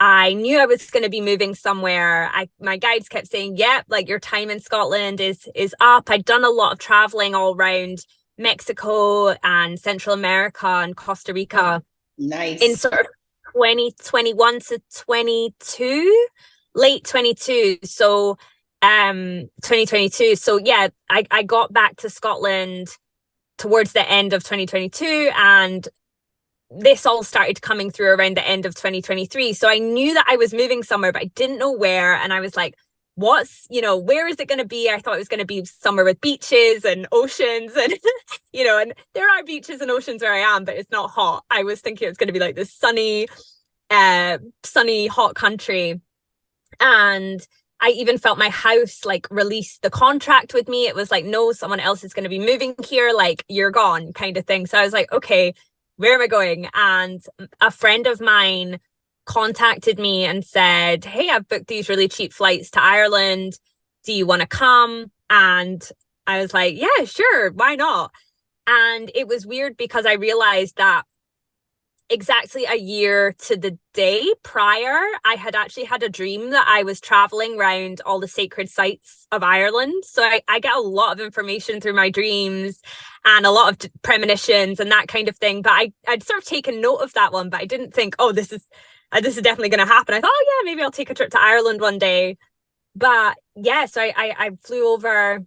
I knew I was going to be moving somewhere. My guides kept saying, "Yep, like your time in Scotland is up." I'd done a lot of traveling all around Mexico and Central America and Costa Rica in Nice. sort of 2021 to 22, late 22. So 2022. So yeah, I got back to Scotland towards the end of 2022, and this all started coming through around the end of 2023. So I knew that I was moving somewhere, but I didn't know where. And I was like, where is it going to be? I thought it was going to be somewhere with beaches and oceans and, and there are beaches and oceans where I am, but it's not hot. I was thinking it was going to be like this sunny, hot country. And I even felt my house like release the contract with me. It was like, no, someone else is going to be moving here. Like, you're gone, kind of thing. So I was like, okay, where am I going? And a friend of mine contacted me and said, hey, I've booked these really cheap flights to Ireland. Do you want to come? And I was like, yeah, sure. Why not? And it was weird because I realized that exactly a year to the day prior, I had actually had a dream that I was traveling around all the sacred sites of Ireland. So I get a lot of information through my dreams and a lot of premonitions and that kind of thing. But I'd sort of taken note of that one, but I didn't think, oh, this is definitely going to happen. I thought, oh yeah, maybe I'll take a trip to Ireland one day. But yeah, so I flew over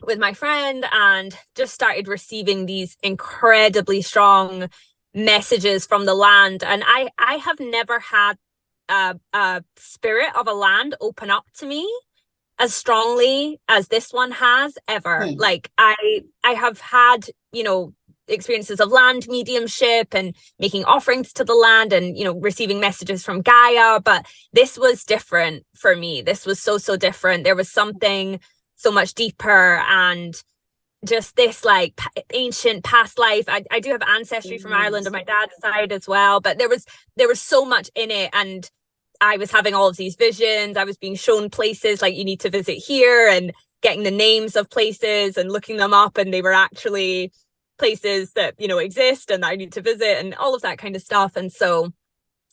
with my friend and just started receiving these incredibly strong messages from the land. And I have never had a spirit of a land open up to me as strongly as this one has ever. Hmm. Like I have had, experiences of land mediumship and making offerings to the land and, receiving messages from Gaia. But this was different for me. This was so different. There was something so much deeper and just this like ancient past life. I do have ancestry from Ireland on Yes. my dad's side as well, but there was so much in it. And I was having all of these visions. I was being shown places like, you need to visit here, and getting the names of places and looking them up, and they were actually places that exist and that I need to visit and all of that kind of stuff. And so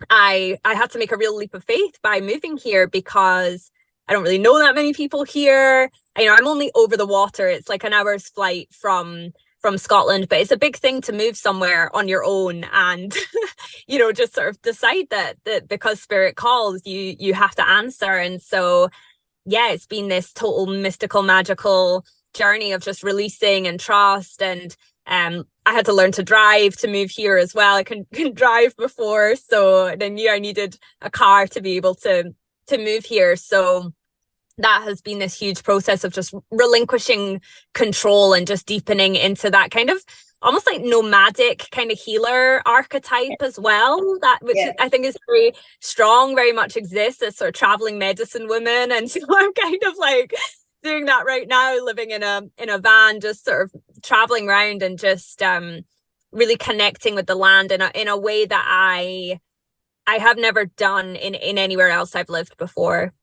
I had to make a real leap of faith by moving here because I don't really know that many people here. I'm only over the water. It's like an hour's flight from Scotland, but it's a big thing to move somewhere on your own and just sort of decide that because spirit calls, you have to answer. And so yeah, it's been this total mystical, magical journey of just releasing and trust. And I had to learn to drive to move here as well. I couldn't drive before, so I knew I needed a car to be able to move here. So that has been this huge process of just relinquishing control and just deepening into that kind of almost like nomadic kind of healer archetype as well, that which Yeah. I think is very strong, very much exists as sort of traveling medicine woman. And so I'm kind of like doing that right now, living in a van, just sort of traveling around and just really connecting with the land in a way that I have never done in anywhere else I've lived before.